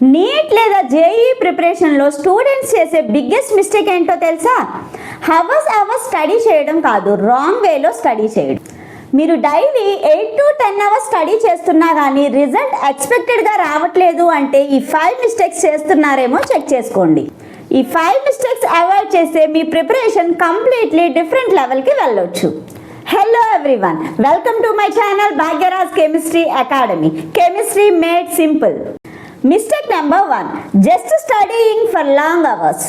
Neat లేదా JEE ప్రిపరేషన్లో students చేసే బిగ్గెస్ట్ మిస్టేక్ ఏంటో తెలుసా? అవర్స్ స్టడీ చేయడం కాదు, రాంగ్ వేలో స్టడీ చేయడం. మీరు డైలీ 8 to 10 అవర్స్ స్టడీ చేస్తున్నా కానీ రిజల్ట్ ఎక్స్పెక్టెడ్గా రావట్లేదు అంటే ఈ 5 మిస్టేక్స్ చేస్తున్నారేమో చెక్ చేసుకోండి. ఈ 5 మిస్టేక్స్ అవాయిడ్ చేస్తే మీ ప్రిపరేషన్ కంప్లీట్లీ డిఫరెంట్ లెవెల్కి వెళ్ళొచ్చు. Hello everyone, welcome to my channel Bhagyaraj chemistry academy. Chemistry made simple. Mistake number 1, just studying for long hours.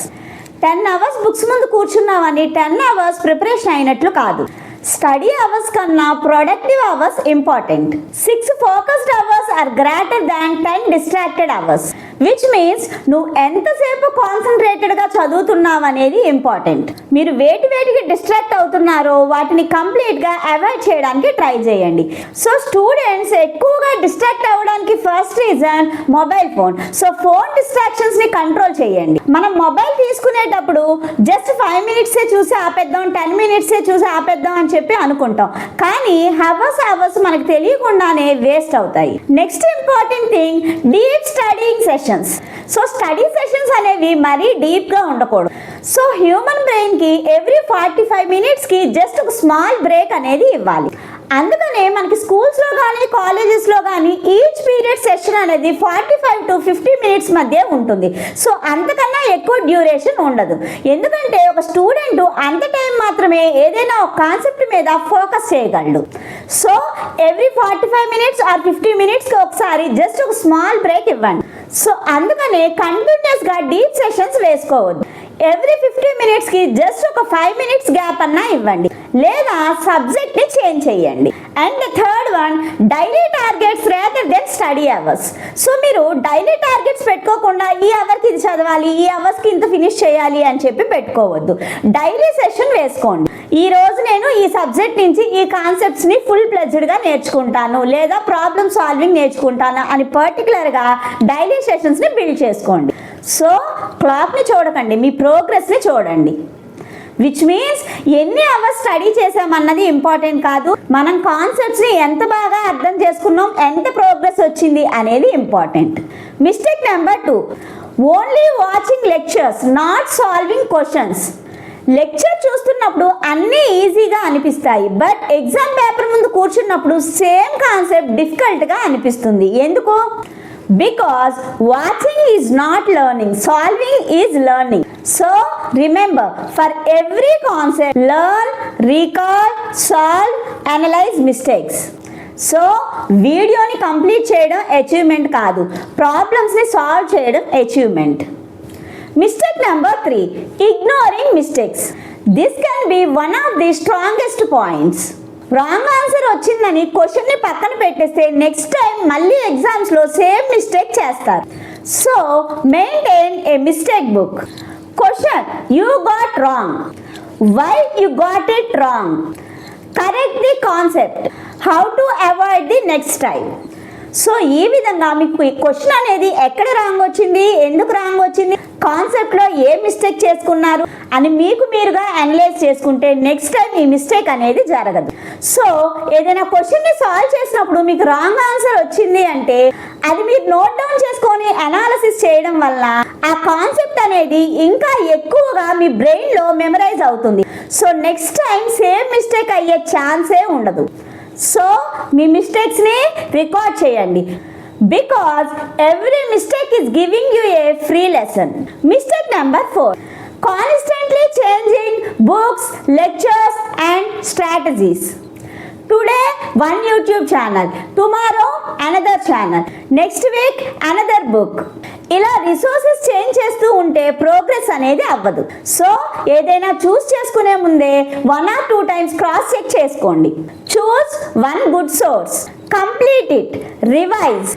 10 hours books ముందు కూర్చున్నామని 10 అవర్స్ ప్రిపరేషన్ అయినట్లు కాదు. స్టడీ అవర్స్ కన్నా productive hours important. 6 focused hours are greater than 10 distracted hours, which means నువ్వు ఎంతసేపు కాన్సన్ట్రేటెడ్గా చదువుతున్నావు అనేది important. మీరు వేటికి డిస్ట్రాక్ట్ అవుతున్నారో వాటిని కంప్లీట్గా అవాయిడ్ చేయడానికి ట్రై చేయండి. సో స్టూడెంట్స్ ఎక్కువగా డిస్ట్రాక్ట్ అవ్వడానికి first reason mobile phone. So phone డిస్ట్రాక్షన్స్ని కంట్రోల్ చేయండి. మనం మొబైల్ తీసుకునేటప్పుడు జస్ట్ 5 మినిట్సే చూసి ఆపేద్దాం, 10 మినిట్సే చూసి ఆపేద్దాం అని చెప్పి అనుకుంటాం, కానీ అవర్స్ మనకు తెలియకుండానే వేస్ట్ అవుతాయి. Next important thing, deep studying sessions. So study sessions అనేవి మరీ డీప్గా ఉండకూడదు. సో హ్యూమన్ బ్రెయిన్కి ఎవ్రీ 45 మినిట్స్కి జస్ట్ ఒక స్మాల్ బ్రేక్ అనేది ఇవ్వాలి. అందుకనే మనకి స్కూల్స్లో కానీ కాలేజెస్లో కానీ ఈచ్ పీరియడ్ సెషన్ అనేది 45 to 50 మినిట్స్ మధ్య ఉంటుంది. సో అంతకన్నా ఎక్కువ డ్యూరేషన్ ఉండదు. ఎందుకంటే ఒక స్టూడెంట్ అంత టైం మాత్రమే ఏదైనా ఒక కాన్సెప్ట్ మీద ఫోకస్ చేయగలడు. సో ఎవ్రీ 45 మినిట్స్ ఆర్ 50 మినిట్స్కి ఒకసారి జస్ట్ ఒక స్మాల్ బ్రేక్ ఇవ్వండి. సో అందుకనే కంటిన్యూస్గా డీప్ సెషన్స్ వేసుకోవద్దు. ఎవ్రీ 50 మినిట్స్కి జస్ట్ ఒక 5 మినిట్స్ గ్యాప్ అన్నా ఇవ్వండి, లేదా సబ్జెక్ట్ని చేంజ్ చేయండి. And third one, daily targets rather than study hours. So మీరు డైలీ టార్గెట్స్ పెట్టుకోకుండా ఈ అవర్కి ఇది చదవాలి, ఈ అవర్స్కి ఇంత ఫినిష్ చేయాలి అని చెప్పి పెట్టుకోవద్దు. డైలీ సెషన్ వేసుకోండి. ఈ రోజు నేను ఈ సబ్జెక్ట్ నుంచి ఈ కాన్సెప్ట్స్ని ఫుల్ ప్లెజ్డ్గా నేర్చుకుంటాను, లేదా ప్రాబ్లమ్ సాల్వింగ్ నేర్చుకుంటాను అని పర్టికులర్గా డైలీ సెషన్స్ని బిల్డ్ చేసుకోండి. సో క్లాక్ని చూడకండి, మీ ప్రోగ్రెస్ని చూడండి. విచ్ మీన్స్ ఎన్ని అవర్స్ స్టడీ చేసామన్నది ఇంపార్టెంట్ కాదు, మనం కాన్సెప్ట్స్ని ఎంత బాగా అర్థం చేసుకున్నాం, ఎంత ప్రోగ్రెస్ వచ్చింది అనేది important. Mistake number 2, only watching lectures not solving questions. Lecture చూస్తున్నప్పుడు అన్నీ ఈజీగా అనిపిస్తాయి, బట్ ఎగ్జామ్ పేపర్ ముందు కూర్చున్నప్పుడు సేమ్ కాన్సెప్ట్ డిఫికల్ట్గా అనిపిస్తుంది. ఎందుకు? Because watching is not learning, solving is learning. So remember, for every concept, learn, recall, solve, analyze mistakes. So వీడియోని complete చేయడం అచీవ్మెంట్ కాదు, ప్రాబ్లమ్స్ని సాల్వ్ చేయడం achievement. Mistake number 3, ignoring mistakes. This can be one of the strongest points. Wrong answer వచ్చిందని క్వశ్చన్ని పక్కన పెట్టేస్తే next time మళ్ళీ ఎగ్జామ్స్లో సేమ్ మిస్టేక్ చేస్తారు. So maintain a mistake book. Question you got wrong, why you got it wrong, correct the concept, how to avoid the next time. So ఈ విధంగా మీకు ఈ క్వశ్చన్ అనేది ఎక్కడ రాంగ్ వచ్చింది, ఎందుకు రాంగ్ వచ్చింది, కాన్సెప్ట్లో ఏ మిస్టేక్ చేసుకున్నారు అని మీకు మీరుగా అనలైజ్ చేసుకుంటే నెక్స్ట్ టైం ఈ మిస్టేక్ అనేది జరగదు. సో ఏదైనా క్వశ్చన్ని సాల్వ్ చేసినప్పుడు మీకు రాంగ్ ఆన్సర్ వచ్చింది అంటే అది మీరు నోట్ డౌన్ చేసుకొని అనాలిసిస్ చేయడం వల్ల ఆ కాన్సెప్ట్ అనేది ఇంకా ఎక్కువగా మీ బ్రెయిన్లో మెమరైజ్ అవుతుంది. So next time same mistake అయ్యే ఛాన్సే ఉండదు. సో మీ మిస్టేక్స్ని రికార్డ్ చేయండి, because every mistake is giving you A free lesson. Mistake number 4, constantly changing books, lectures and strategies. Today one YouTube channel, tomorrow another channel, next week another book. ఇలా resources change చేస్తూ ఉంటే progress అనేది అవ్వదు. So ఏదైనా చూస్ చేసుకునే ముందే 1 or 2 times cross check చేసుకోండి. చూస్ one good source, complete it, revise,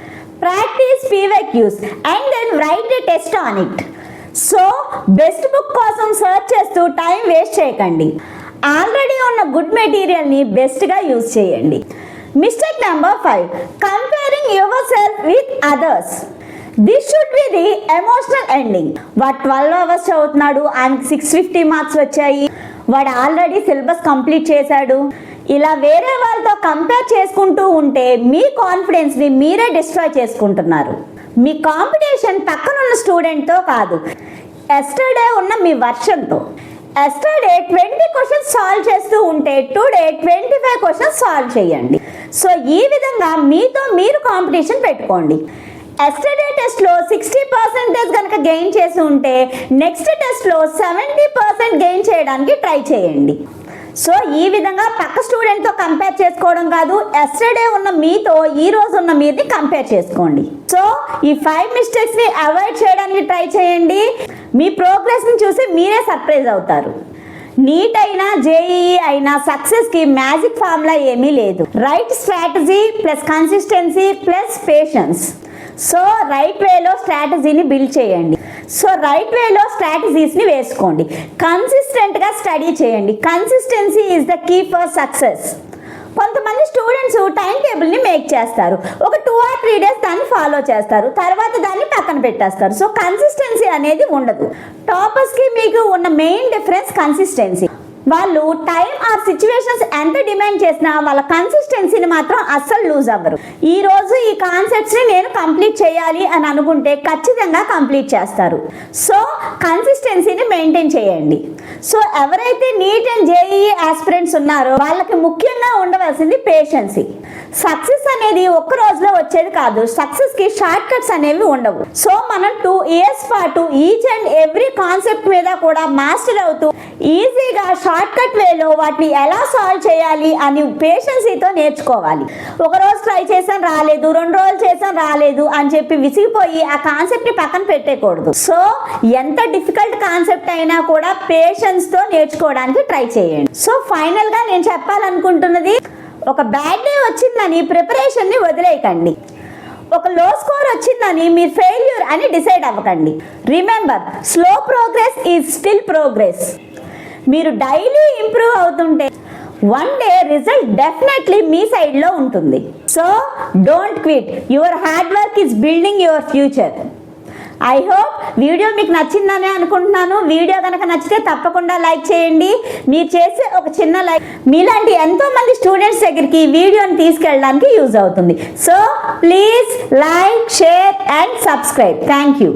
practice PYQs and then write a test on it. So best book కోసం సర్చ్ చేస్తూ టైం వేస్ట్ చేయకండి. ఆల్రెడీ ఉన్న గుడ్ మెటీరియల్ని బెస్ట్గా యూజ్ చేయండి. Mistake number 5, comparing your self with others. This should be the emotional ending. వాడు 12 hours చదువుతున్నాడు, ఆయనకి 650 మార్క్స్ వచ్చాయి, వాడు ఆల్రెడీ సిలబస్ కంప్లీట్ చేశాడు. ఇలా వేరే వాళ్ళతో కంపేర్ చేసుకుంటూ ఉంటే మీ కాన్ఫిడెన్స్ని మీరే డిస్ట్రాయ్ చేసుకుంటున్నారు. మీ కాంపిటీషన్ పక్కనున్న స్టూడెంట్తో కాదు, ఎస్టర్డే ఉన్న మీ వర్షన్తో. ఎస్టర్డే 20 క్వశ్చన్స్ సాల్వ్ చేస్తూ ఉంటే టుడే 25 క్వశ్చన్స్ సాల్వ్ చేయండి. సో ఈ విధంగా మీతో మీరు కాంపిటీషన్ పెట్టుకోండి. ఎస్టర్డే టెస్ట్లో 60% కనుక గెయిన్ చేసి ఉంటే నెక్స్ట్ టెస్ట్లో 70% గెయిన్ చేయడానికి ట్రై చేయండి. సో ఈ విధంగా పక్క స్టూడెంట్తో కంపేర్ చేసుకోవడం కాదు, ఎస్టర్డే ఉన్న మీతో ఈ రోజు ఉన్న మీది కంపేర్ చేసుకోండి. సో ఈ 5 మిస్టేక్స్ని అవాయిడ్ చేయడానికి ట్రై చేయండి. మీ ప్రోగ్రెస్ని చూసి మీరే సర్ప్రైజ్ అవుతారు. నీట్ అయినా జేఈఈ అయినా సక్సెస్కి మ్యాజిక్ ఫార్ములా ఏమీ లేదు. Right strategy plus consistency plus patience. So right వేలో స్ట్రాటజీని బిల్డ్ చేయండి. సో రైట్ వేలో స్ట్రాటజీస్ని వేసుకోండి. కన్సిస్టెంట్గా స్టడీ చేయండి. Consistency is the key for success. కొంతమంది స్టూడెంట్స్ టైం టేబుల్ని మేక్ చేస్తారు, ఒక 2 or 3 డేస్ దాన్ని ఫాలో చేస్తారు, తర్వాత దాన్ని పక్కన పెట్టేస్తారు. సో కన్సిస్టెన్సీ అనేది ఉండదు. టాపర్స్కి మీకు ఉన్న మెయిన్ డిఫరెన్స్ కన్సిస్టెన్సీ. వాళ్ళు టైం ఆర్ సిచ్యువేషన్స్ ఎంత డిమాండ్ చేసినా వాళ్ళ కన్సిస్టెన్సీని మాత్రం అస్సలు లూజ్ అవ్వరు. ఈ రోజు ఈ కాన్సెప్ట్స్ని నేను కంప్లీట్ చేయాలి అని అనుకుంటే ఖచ్చితంగా కంప్లీట్ చేస్తారు. సో కన్సిస్టెన్సీని మెయింటైన్ చేయండి. సో ఎవరైతే నీట్ అండ్ జేఈఈ ఆస్పిరెంట్స్ ఉన్నారో వాళ్ళకి ముఖ్యంగా ఉండవలసింది పేషెన్సీ. సక్సెస్ అనేది ఒక్క రోజులో వచ్చేది కాదు. సక్సెస్కి షార్ట్ కట్స్ అనేవి ఉండవు. సో మనం 2 years పాటు ఈచ్ అండ్ ఎవ్రీ కాన్సెప్ట్ మీద కూడా మాస్టర్ అవుతూ ఈజీగా షార్ట్ కట్ వేలో వాటిని ఎలా సాల్వ్ చేయాలి అని పేషెన్సీతో నేర్చుకోవాలి. ఒక రోజు ట్రై చేసాను రాలేదు, 2 రోజులు చేసాను రాలేదు అని చెప్పి విసిగిపోయి ఆ కాన్సెప్ట్ని పక్కన పెట్టేయకూడదు. సో ఎంత డిఫికల్ట్ కాన్సెప్ట్ అయినా కూడా పేషెన్స్తో నేర్చుకోవడానికి ట్రై చేయండి. సో ఫైనల్గా నేను చెప్పాలనుకుంటున్నది, ఒక బ్యాడ్ డే వచ్చిందని ప్రిపరేషన్ని వదిలేయకండి. ఒక లో స్కోర్ వచ్చిందని మీరు ఫెయిల్యూర్ అని డిసైడ్ అవ్వకండి. Remember, slow progress is still progress. మీరు డైలీ ఇంప్రూవ్ అవుతుంటే వన్ డే రిజల్ట్ డెఫినెట్లీ మీ సైడ్లో ఉంటుంది. So don't quit. Your hard work is building your future. I hope video మీకు నచ్చిందని అనుకుంటున్నాను. వీడియో కనుక నచ్చితే తప్పకుండా లైక్ చేయండి. మీరు చేసే ఒక చిన్న లైక్ మీలాంటి ఎంతోమంది స్టూడెంట్స్ దగ్గరికి ఈ వీడియోని తీసుకెళ్ళడానికి యూజ్ అవుతుంది. So please like, share and subscribe. Thank you.